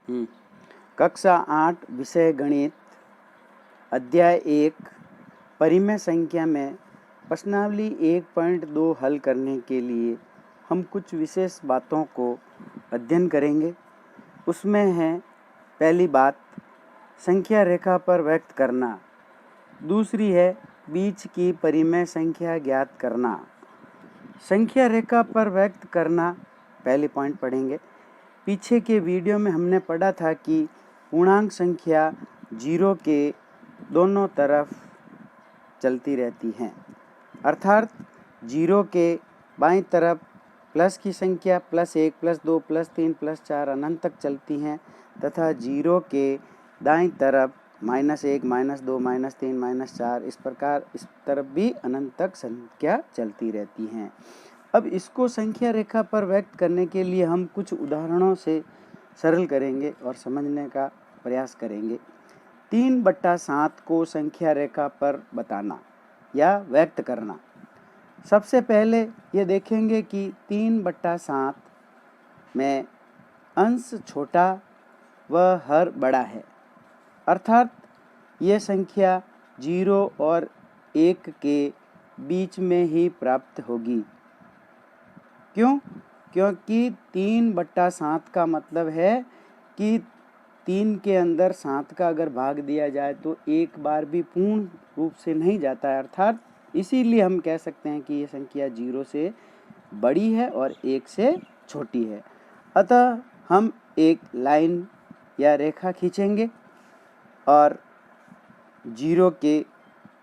हम्म। कक्षा 8 विषय गणित अध्याय 1 परिमेय संख्या में प्रश्नावली 1.2 हल करने के लिए हम कुछ विशेष बातों को अध्ययन करेंगे। उसमें है पहली बात संख्या रेखा पर व्यक्त करना, दूसरी है बीच की परिमेय संख्या ज्ञात करना। संख्या रेखा पर व्यक्त करना पहले पॉइंट पढ़ेंगे। पीछे के वीडियो में हमने पढ़ा था कि पूर्णांक संख्या 0 के दोनों तरफ चलती रहती हैं, अर्थात 0 के बाईं तरफ प्लस की संख्या +1 +2 +3 +4 अनंत तक चलती हैं तथा 0 के दाईं तरफ -1 -2 -3 -4 इस प्रकार इस तरफ भी अनंत तक संख्या चलती रहती हैं। अब इसको संख्या रेखा पर व्यक्त करने के लिए हम कुछ उदाहरणों से सरल करेंगे और समझने का प्रयास करेंगे। 3/7 को संख्या रेखा पर बताना या व्यक्त करना। सबसे पहले ये देखेंगे कि 3/7 में अंश छोटा व हर बड़ा है, अर्थात ये संख्या 0 और 1 के बीच में ही प्राप्त होगी। क्यों? क्योंकि 3/7 का मतलब है कि 3 के अंदर 7 का अगर भाग दिया जाए तो एक बार भी पूर्ण रूप से नहीं जाता है, अर्थात इसीलिए हम कह सकते हैं कि ये संख्या 0 से बड़ी है और 1 से छोटी है। अतः हम एक लाइन या रेखा खींचेंगे और 0 के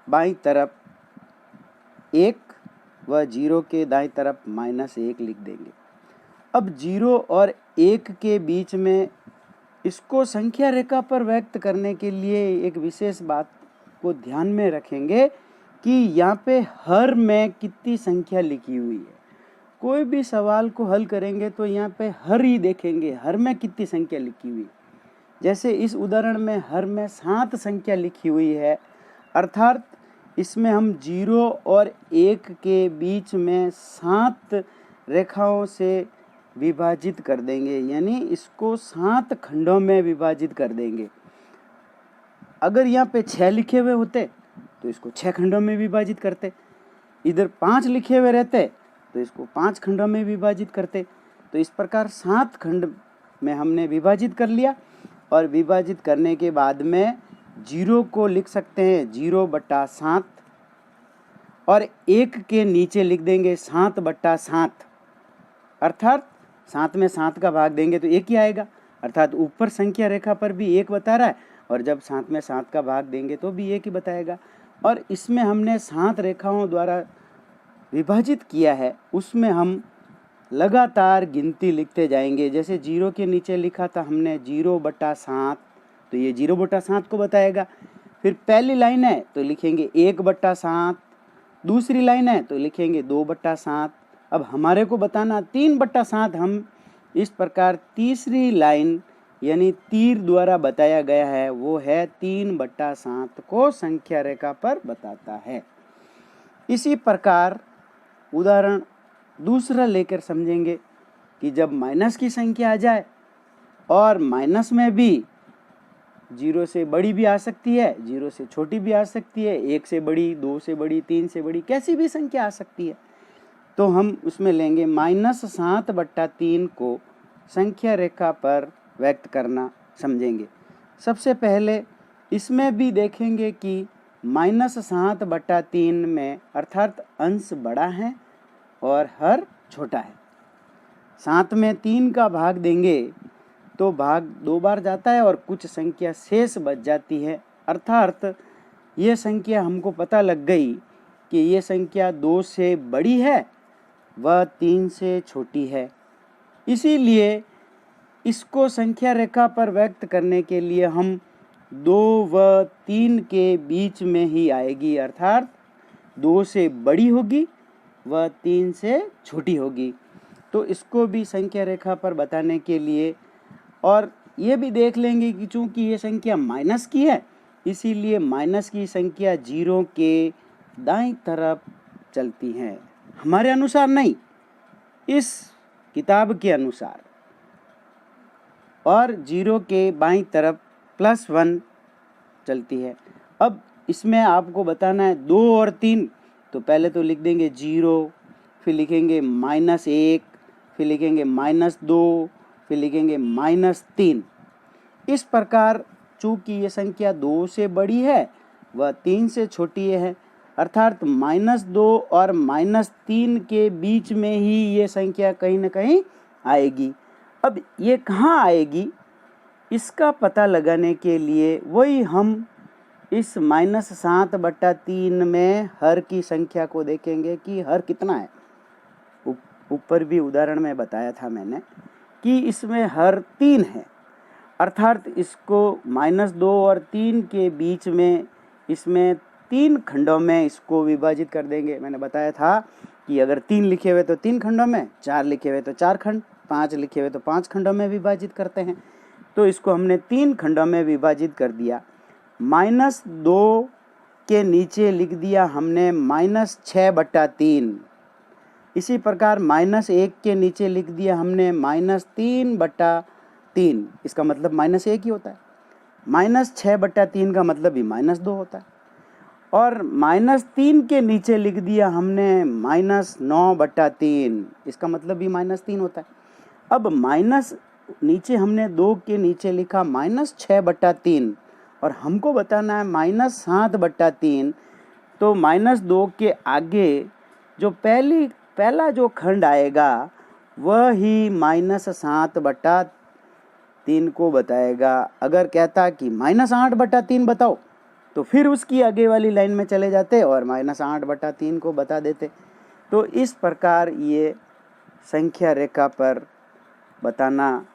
बाईं तरफ 1 व 0 के दाईं तरफ -1 लिख देंगे। अब 0 और 1 के बीच में इसको संख्या रेखा पर व्यक्त करने के लिए एक विशेष बात को ध्यान में रखेंगे कि यहाँ पे हर में कितनी संख्या लिखी हुई है। कोई भी सवाल को हल करेंगे तो यहाँ पे हर ही देखेंगे, हर में कितनी संख्या लिखी हुई है। जैसे इस उदाहरण में हर में 7 संख्या लिखी हुई है, अर्थात इसमें हम 0 और 1 के बीच में 7 रेखाओं से विभाजित कर देंगे, यानी इसको 7 खंडों में विभाजित कर देंगे। अगर यहाँ पे 6 लिखे हुए होते तो इसको 6 खंडों में विभाजित करते, इधर 5 लिखे हुए रहते तो इसको 5 खंडों में विभाजित करते। तो इस प्रकार 7 खंड में हमने विभाजित कर लिया और विभाजित करने के बाद में 0 को लिख सकते हैं 0/7 और 1 के नीचे लिख देंगे 7/7, अर्थात 7 में 7 का भाग देंगे तो 1 ही आएगा, अर्थात ऊपर संख्या रेखा पर भी 1 बता रहा है और जब 7 में 7 का भाग देंगे तो भी 1 ही बताएगा। और इसमें हमने 7 रेखाओं द्वारा विभाजित किया है, उसमें हम लगातार गिनती लिखते जाएंगे। जैसे 0 के नीचे लिखा था हमने 0/7, तो ये 0/7 को बताएगा। फिर पहली लाइन है तो लिखेंगे 1/7, दूसरी लाइन है तो लिखेंगे 2/7। अब हमारे को बताना 3/7, हम इस प्रकार तीसरी लाइन यानी तीर द्वारा बताया गया है वो है 3/7 को संख्या रेखा पर बताता है। इसी प्रकार उदाहरण दूसरा लेकर समझेंगे कि जब माइनस की संख्या आ जाए और माइनस में भी 0 से बड़ी भी आ सकती है, 0 से छोटी भी आ सकती है, 1 से बड़ी, 2 से बड़ी, 3 से बड़ी, कैसी भी संख्या आ सकती है, तो हम उसमें लेंगे -7/3 को संख्या रेखा पर व्यक्त करना समझेंगे। सबसे पहले इसमें भी देखेंगे कि -7/3 में अर्थात अंश बड़ा है और हर छोटा है। 7 में 3 का भाग देंगे तो भाग 2 बार जाता है और कुछ संख्या शेष बच जाती है, अर्थात ये संख्या हमको पता लग गई कि ये संख्या 2 से बड़ी है व 3 से छोटी है। इसीलिए इसको संख्या रेखा पर व्यक्त करने के लिए हम 2 व 3 के बीच में ही आएगी, अर्थात 2 से बड़ी होगी व 3 से छोटी होगी। तो इसको भी संख्या रेखा पर बताने के लिए और ये भी देख लेंगे कि चूंकि ये संख्या माइनस की है इसीलिए माइनस की संख्या 0 के दाईं तरफ चलती हैं, हमारे अनुसार नहीं, इस किताब के अनुसार। और 0 के बाईं तरफ +1 चलती है। अब इसमें आपको बताना है 2 और 3, तो पहले तो लिख देंगे 0, फिर लिखेंगे -1, फिर लिखेंगे -2, फिर लिखेंगे -3। इस प्रकार चूँकि ये संख्या 2 से बड़ी है वह 3 से छोटी है, अर्थात -2 और -3 के बीच में ही ये संख्या कहीं न कहीं आएगी। अब ये कहाँ आएगी, इसका पता लगाने के लिए वही हम इस -7/3 में हर की संख्या को देखेंगे कि हर कितना है। ऊपर भी उदाहरण में बताया था मैंने कि इसमें हर 3 है, अर्थात इसको -2 और 3 के बीच में इसमें 3 खंडों में इसको विभाजित कर देंगे। मैंने बताया था कि अगर 3 लिखे हुए तो 3 खंडों में, 4 लिखे हुए तो 4 खंड, 5 लिखे हुए तो 5 खंडों में विभाजित करते हैं। तो इसको हमने 3 खंडों में विभाजित कर दिया। -2 के नीचे लिख दिया हमने -6/3। इसी प्रकार -1 के नीचे लिख दिया हमने -3/3। इसका मतलब -1 ही होता है। -6/3 का मतलब भी -2 होता है। और -3 के नीचे लिख दिया हमने -9/3। इसका मतलब भी -3 होता है। अब माइनस नीचे हमने 2 के नीचे लिखा -6/3 और हमको बताना है -7/3। तो -2 के आगे जो पहला जो खंड आएगा वह ही -7/3 को बताएगा। अगर कहता कि -8/3 बताओ तो फिर उसकी आगे वाली लाइन में चले जाते और -8/3 को बता देते। तो इस प्रकार ये संख्या रेखा पर बताना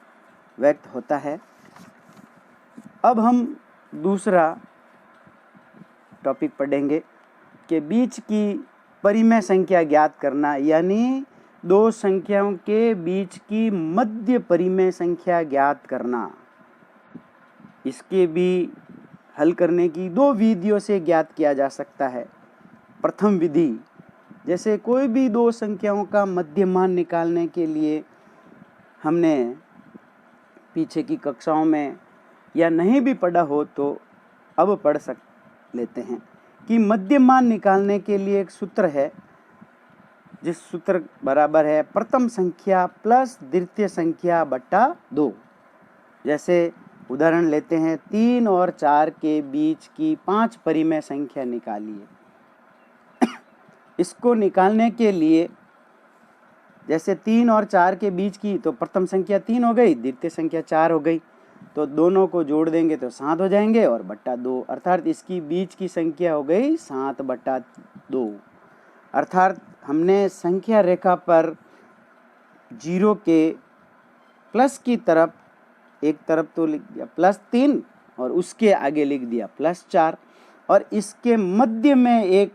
व्यक्त होता है। अब हम दूसरा टॉपिक पढ़ेंगे कि बीच की परिमेय संख्या ज्ञात करना, यानी दो संख्याओं के बीच की मध्य परिमेय संख्या ज्ञात करना। इसके भी हल करने की 2 विधियों से ज्ञात किया जा सकता है। प्रथम विधि, जैसे कोई भी 2 संख्याओं का मध्यमान निकालने के लिए हमने पीछे की कक्षाओं में या नहीं भी पढ़ा हो तो अब पढ़ लेते हैं कि मध्यमान निकालने के लिए एक सूत्र है, जिस सूत्र बराबर है प्रथम संख्या प्लस द्वितीय संख्या बटा 2। जैसे उदाहरण लेते हैं, 3 और 4 के बीच की 5 परिमेय संख्या निकालिए। इसको निकालने के लिए जैसे 3 और 4 के बीच की, तो प्रथम संख्या 3 हो गई, द्वितीय संख्या 4 हो गई, तो दोनों को जोड़ देंगे तो 7 हो जाएंगे और बट्टा 2, अर्थात इसकी बीच की संख्या हो गई 7/2। अर्थात हमने संख्या रेखा पर 0 के प्लस की तरफ एक तरफ तो लिख दिया +3 और उसके आगे लिख दिया +4 और इसके मध्य में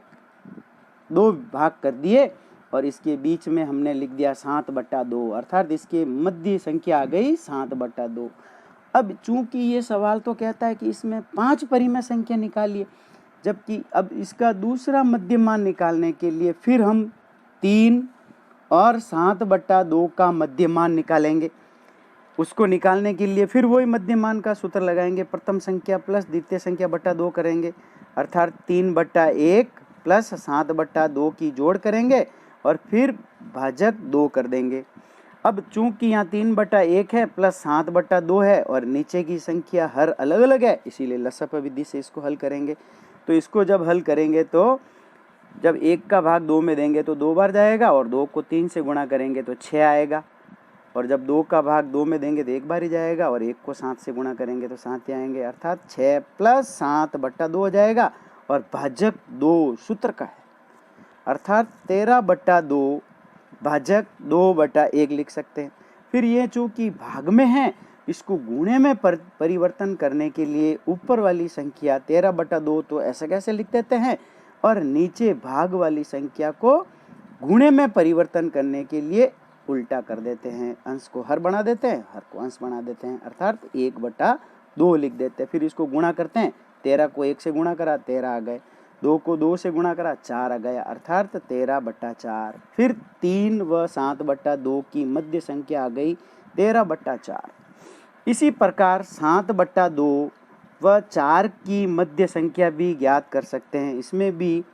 2 भाग कर दिए और इसके बीच में हमने लिख दिया 7/2, अर्थात इसके मध्य संख्या आ गई 7/2। अब चूंकि ये सवाल तो कहता है कि इसमें 5 परिमेय संख्या निकालिए, जबकि अब इसका दूसरा मध्यमान निकालने के लिए फिर हम 3 और 7/2 का मध्यमान निकालेंगे। उसको निकालने के लिए फिर वही मध्यमान का सूत्र लगाएंगे, प्रथम संख्या प्लस द्वितीय संख्या बटा 2 करेंगे, अर्थात 3/1 प्लस 7/2 की जोड़ करेंगे और फिर भाजक 2 कर देंगे। अब चूंकि यहाँ 3/1 है प्लस 7/2 है और नीचे की संख्या हर अलग अलग है, इसीलिए लसप विधि से इसको हल करेंगे। तो इसको जब हल करेंगे तो जब 1 का भाग 2 में देंगे तो 2 बार जाएगा और 2 को 3 से गुणा करेंगे तो 6 आएगा, और जब 2 का भाग 2 में देंगे तो 1 बार ही जाएगा और 1 को 7 से गुणा करेंगे तो 7 ही आएंगे, अर्थात 6 प्लस 7/2 हो जाएगा और भाजक 2 सूत्र का है, अर्थात 13/2 भाजक 2/1 लिख सकते हैं। फिर ये चूंकि भाग में है, इसको गुणे में परिवर्तन करने के लिए ऊपर वाली संख्या 13/2 तो ऐसा कैसे लिख देते हैं और नीचे भाग वाली संख्या को गुणे में परिवर्तन करने के लिए उल्टा कर देते हैं, अंश को हर बना देते हैं, हर को अंश बना देते हैं, अर्थात 1/2 लिख देते हैं। फिर इसको गुणा करते हैं, 13 को 1 से गुणा करा 13 आ गए, 2 को 2 से गुणा करा 4 आ गया, अर्थात 13/4। फिर 3 व 7/2 की मध्य संख्या आ गई 13/4। इसी प्रकार 7/2 व 4 की मध्य संख्या भी ज्ञात कर सकते हैं। इसमें भी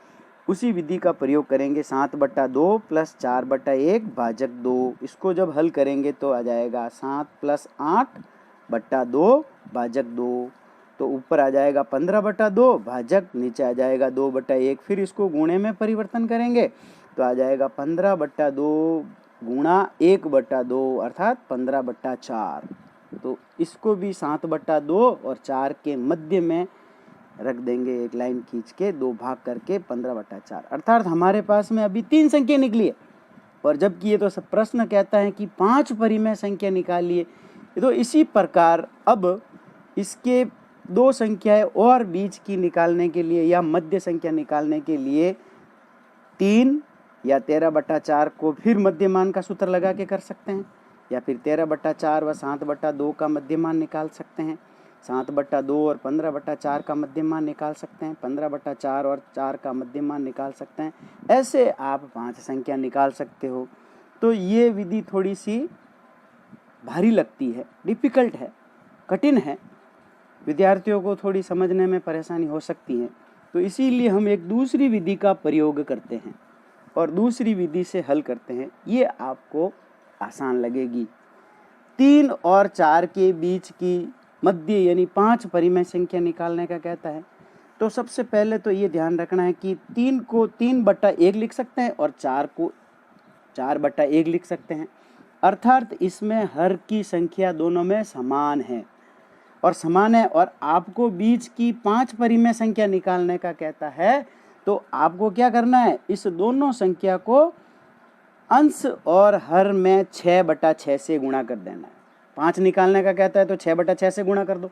उसी विधि का प्रयोग करेंगे। 7/2 + 4/1 भाजक 2। इसको जब हल करेंगे तो आ जाएगा 7 + 8/2 भाजक 2। तो ऊपर आ जाएगा 15/2 भाजक, नीचे आ जाएगा 2/1। फिर इसको गुणे में परिवर्तन करेंगे तो आ जाएगा 15/2 गुणा 1/2 अर्थात 15/4। तो इसको भी 7/2 और 4 के मध्य में रख देंगे, एक लाइन खींच के 2 भाग करके 15/4। अर्थात हमारे पास में अभी 3 संख्या निकली है, और जबकि ये तो सब प्रश्न कहता है कि 5 परिमेय संख्या निकालिए। तो इसी प्रकार अब इसके 2 संख्याएं और बीच की निकालने के लिए या मध्य संख्या निकालने के लिए 3 या 13/4 को फिर मध्यमान का सूत्र लगा के कर सकते हैं, या फिर 13/4 व 7/2 का मध्यमान निकाल सकते हैं। 7/2 और 15/4 का मध्यमान निकाल सकते हैं। 15/4 और 4 का मध्यमान निकाल सकते हैं। ऐसे आप 5 संख्या निकाल सकते हो। तो ये विधि थोड़ी सी भारी लगती है, डिफ़िकल्ट है, कठिन है, विद्यार्थियों को थोड़ी समझने में परेशानी हो सकती है। तो इसीलिए हम एक दूसरी विधि का प्रयोग करते हैं और दूसरी विधि से हल करते हैं। ये आपको आसान लगेगी। 3 और 4 के बीच की मध्य यानी 5 परिमेय संख्या निकालने का कहता है। तो सबसे पहले तो ये ध्यान रखना है कि 3 को 3/1 लिख सकते हैं और 4 को 4/1 लिख सकते हैं। अर्थात इसमें हर की संख्या दोनों में समान है और आपको बीच की 5 परिमेय संख्या निकालने का कहता है। तो आपको क्या करना है, इस दोनों संख्या को अंश और हर में 6/6 से गुणा कर देना है। 5 निकालने का कहता है तो 6/6 से गुणा कर दो।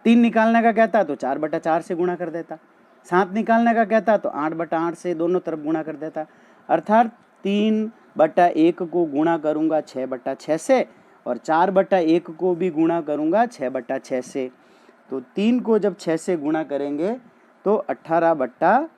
3 निकालने का कहता है तो 4/4 से गुणा कर देता। 7 निकालने का कहता है तो 8/8 से दोनों तरफ गुणा कर देता। अर्थात 3/1 को गुणा करूँगा 6/6 से और 4/1 को भी गुणा करूँगा 6/6 से। तो 3 को जब 6 से गुणा करेंगे तो 18/6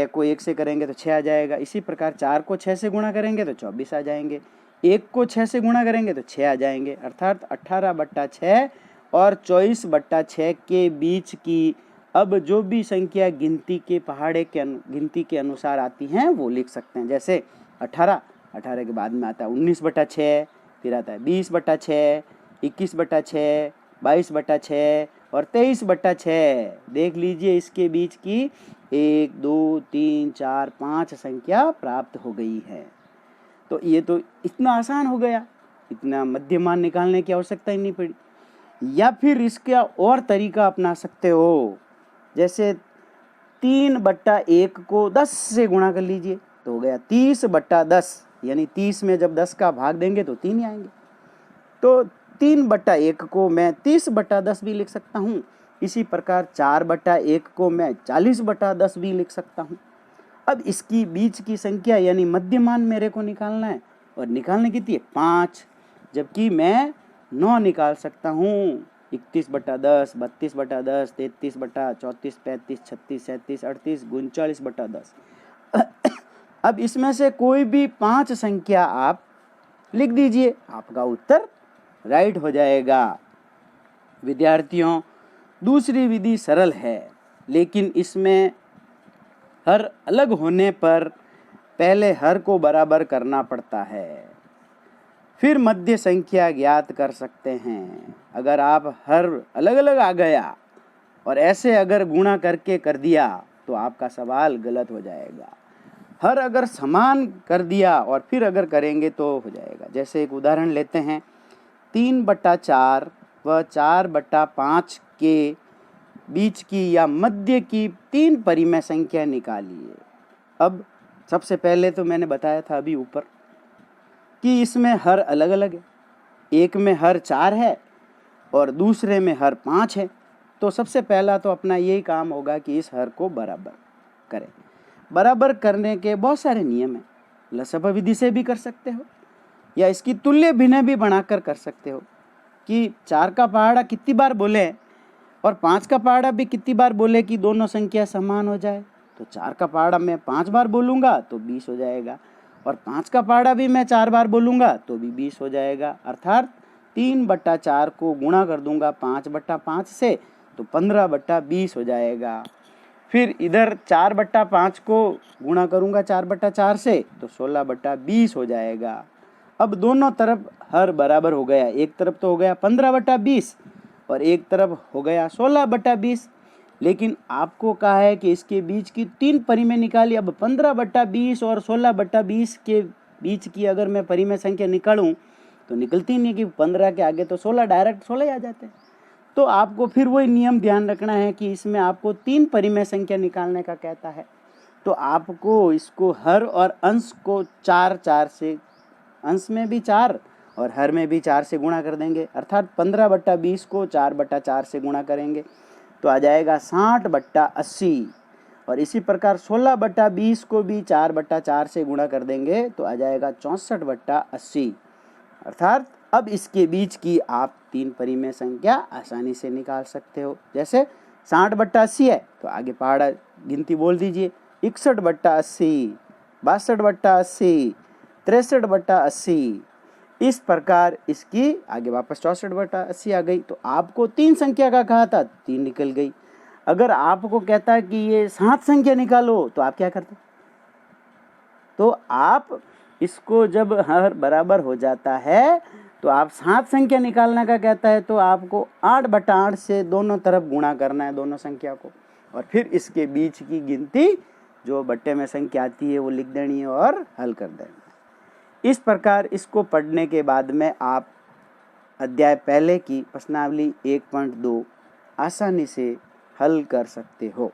को 1 से करेंगे तो 6 आ जाएगा। इसी प्रकार 4 को 6 से गुणा करेंगे तो 24 आ जाएंगे। 1 को 6 से गुणा करेंगे तो 6 आ जाएंगे। अर्थात 18/6 और 24/6 के बीच की अब जो भी संख्या गिनती के पहाड़े के गिनती के अनुसार आती हैं वो लिख सकते हैं। जैसे 18 के बाद में आता है 19/6, फिर आता है 20/6, 21/6, 22/6 और 23/6। देख लीजिए इसके बीच की 1, 2, 3, 4, 5 संख्या प्राप्त हो गई है। तो ये तो इतना आसान हो गया, इतना मध्यमान निकालने की आवश्यकता ही नहीं पड़ी। या फिर इसका और तरीका अपना सकते हो, जैसे 3/1 को 10 से गुणा कर लीजिए तो हो गया 30/10, यानी 30 में जब 10 का भाग देंगे तो 3 ही आएंगे। तो 3/1 को मैं 30/10 भी लिख सकता हूँ। इसी प्रकार 4/1 को मैं 40/10 भी लिख सकता हूँ। अब इसकी बीच की संख्या यानी मध्यमान मेरे को निकालना है, और निकालने कितनी है 5, जबकि मैं 9 निकाल सकता हूँ। 31/10, 32/10, 33/34, 35, 36, 37, 38, 39/10। अब इसमें से कोई भी 5 संख्या आप लिख दीजिए, आपका उत्तर राइट हो जाएगा। विद्यार्थियों, दूसरी विधि सरल है, लेकिन इसमें हर अलग होने पर पहले हर को बराबर करना पड़ता है, फिर मध्य संख्या ज्ञात कर सकते हैं। अगर आप हर अलग अलग आ गया और ऐसे अगर गुणा करके कर दिया तो आपका सवाल गलत हो जाएगा। हर अगर समान कर दिया और फिर अगर करेंगे तो हो जाएगा। जैसे एक उदाहरण लेते हैं, 3/4 व 4/5 के बीच की या मध्य की 3 परिमेय संख्या निकालिए। अब सबसे पहले तो मैंने बताया था अभी ऊपर कि इसमें हर अलग अलग है। एक में हर 4 है और दूसरे में हर 5 है। तो सबसे पहला तो अपना यही काम होगा कि इस हर को बराबर करें। बराबर करने के बहुत सारे नियम हैं। लसभ विधि से भी कर सकते हो या इसकी तुल्य भिन्न भी बनाकर कर सकते हो कि 4 का पहाड़ा कितनी बार बोले और 5 का पहाड़ा भी कितनी बार बोले कि दोनों संख्या समान हो जाए। तो 4 का पहाड़ा मैं 5 बार बोलूँगा तो 20 हो जाएगा, और 5 का पहाड़ा भी मैं 4 बार बोलूँगा तो भी 20 हो जाएगा। अर्थात 3/4 को गुणा कर दूंगा 5/5 से तो 15/20 हो जाएगा। फिर इधर 4/5 को गुणा करूंगा 4/4 से तो 16/20 हो जाएगा। अब दोनों तरफ हर बराबर हो गया, एक तरफ तो हो गया 15/20 और एक तरफ हो गया 16/20। लेकिन आपको कहा है कि इसके बीच की 3 परिमेय निकालिए। अब 15/20 और 16/20 के बीच की अगर मैं परिमेय संख्या निकालूं तो निकलती नहीं, कि 15 के आगे तो 16, डायरेक्ट 16 ही आ जाते हैं। तो आपको फिर वही नियम ध्यान रखना है कि इसमें आपको 3 परिमेय संख्या निकालने का कहता है। तो आपको इसको हर और अंश को 4 से, अंश में भी 4 और हर में भी 4 से गुणा कर देंगे, अर्थात 15/20 को 4/4 से गुणा करेंगे तो आ जाएगा 60/80। और इसी प्रकार 16/20 को भी 4/4 से गुणा कर देंगे तो आ जाएगा 64/80। अर्थात अब इसके बीच की आप 3 परिमेय संख्या आसानी से निकाल सकते हो। जैसे 60/80 है तो आगे पहाड़ा गिनती बोल दीजिए, 61/80, 62/80, 63/80। इस प्रकार इसकी आगे वापस 64/80 आ गई। तो आपको 3 संख्या का कहा था, 3 निकल गई। अगर आपको कहता कि ये 7 संख्या निकालो तो आप क्या करते? तो आप इसको जब हर बराबर हो जाता है तो आप 7 संख्या निकालने का कहता है तो आपको 8/8 से दोनों तरफ गुणा करना है, दोनों संख्या को, और फिर इसके बीच की गिनती जो बट्टे में संख्या आती है वो लिख देनी है और हल कर देना। इस प्रकार इसको पढ़ने के बाद में आप अध्याय पहले की प्रश्नावली 1.2 आसानी से हल कर सकते हो।